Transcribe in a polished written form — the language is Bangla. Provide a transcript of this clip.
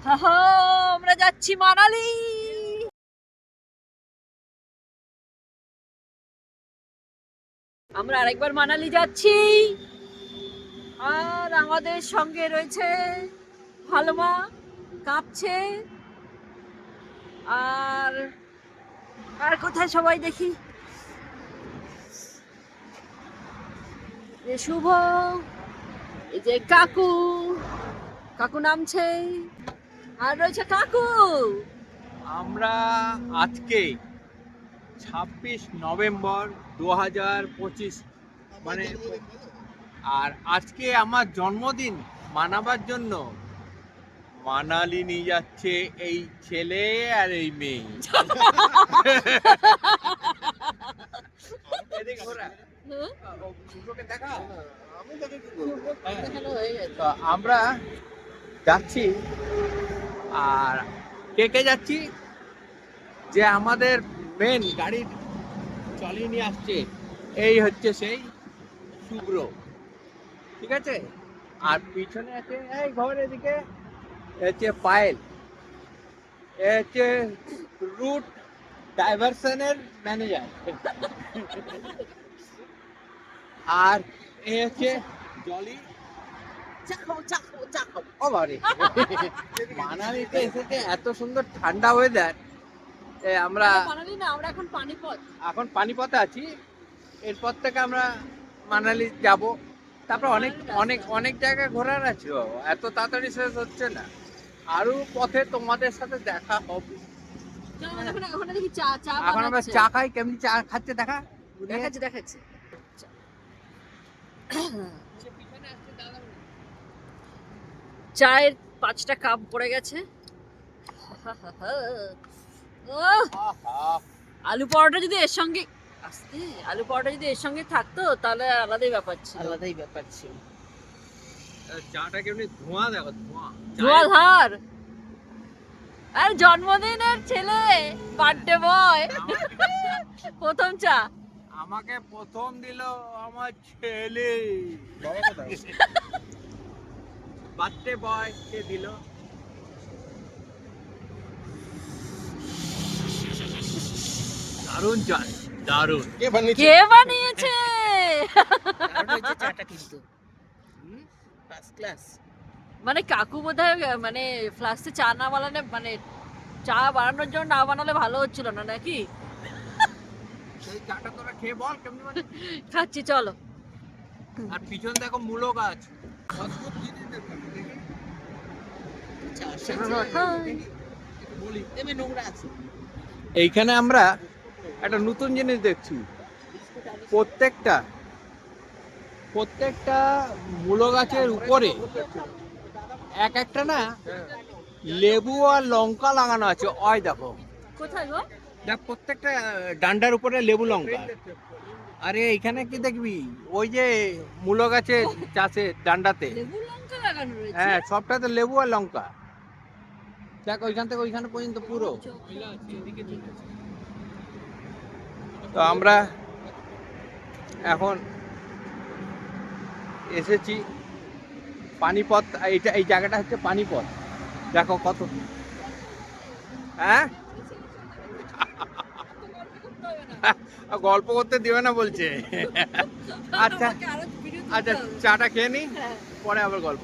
আমরা যাচ্ছি মানালি। আমরা আরেকবার মানালি যাচ্ছি, আর আমাদের সঙ্গে রয়েছে ভালোমা, কাঁপছে। আর আর কোথায় সবাই দেখি, যে শুভ, এই যে কাকু, কাকু নামছে, আর রয়েছে কাকু। আমরা আজকে 26 নভেম্বর 2025, মানে আর আজকে আমার জন্মদিন মানাবার জন্য মানালি নিয়ে যাচ্ছে এই ছেলে আর এই মেয়ে। এদিকে ঘোরা। ও, দুটোকে দেখা। তো আমরা যাচ্ছি, আর কে কে যাচ্ছি, যে আমাদের মেন গাড়ির চালিয়ে নিয়ে আসছে এই হচ্ছে সেই শুভ্র, ঠিক আছে। আর পিছনে আছে এই ঘর এদিকে হচ্ছে পায়েল, এ হচ্ছে রুট ডাইভারশনের ম্যানেজার, আর এ হচ্ছে জলি। ও বাবারে, মানালিতে এসেছে, এত সুন্দর ঠান্ডা ওয়েদার। আমরা মানালি না, আমরা এখন পানিপথ। এখন পানিপথে আছি, এরপর থেকে আমরা মানালি যাব। তারপর অনেক অনেক অনেক জায়গায় ঘোরার আছে, এত তাড়াতাড়ি শেষ হচ্ছে না, আরো পথে তোমাদের সাথে দেখা হবে। ওখানে দেখি চা চা এখন আমরা চা খাই, কেমনি চা খাচ্ছে দেখা, দেখাচ্ছে দেখাচ্ছে। চায়ের 5টা কাপ পড়ে গেছে। আলু পরোটা যদি এর সঙ্গে আলু পরোটা যদি এর সঙ্গে থাকতো তাহলে আলাদাই ব্যাপার ছিল। চাটা কেমনি ধোঁয়া, দেখো ধোঁয়া, ধোঁয়াধার। আর জন্মদিনের ছেলে, বার্থডে বয়, প্রথম চা আমাকে প্রথম দিল আমার ছেলে। বার্থডে বয় কে দিল? দারুণ চা, দারুণ। কে বানিয়েছে? চাটা কিন্তু ফার্স্ট ক্লাস। মানে কাকু বোধহয় মানে ফ্লাস্কে চা না বানালে, মানে চা বানানোর জন্য না বানালে ভালো হচ্ছিল না নাকি? সেই চাটা তোরা খেয়ে বল কেমনি মানে। খাচ্ছি চলো। আর পিছন দেখো মূলো গাছ, অদ্ভুত জিনিস দেখো, দেখি। বলি এমনি নোংরা আছে। এইখানে আমরা একটা নতুন জিনিস দেখছি, প্রত্যেকটা মূলো গাছের উপরে এক একটা না লেবু আর লঙ্কা লাগানো আছে। ওই দেখো, কোথায় গো? দেখ প্রত্যেকটা ডান্ডার উপরে লেবু লঙ্কা। আরে এখানে কি দেখবি, ওই যে মূলো গাছের চাষে ডান্ডাতে, লেবু লঙ্কা লাগানো রয়েছে। হ্যাঁ সবটাতে লেবু আর লঙ্কা। দেখ ওইখান থেকে ওইখানে পর্যন্ত পুরো। তো আমরা এখন এসেছি পানিপথ, এই জায়গাটা হচ্ছে পানিপথ। দেখো কত, হ্যাঁ গল্প করতে দিবে না বলছে। আচ্ছা আচ্ছা, চাটা খেয়ে নি, পরে আবার গল্প।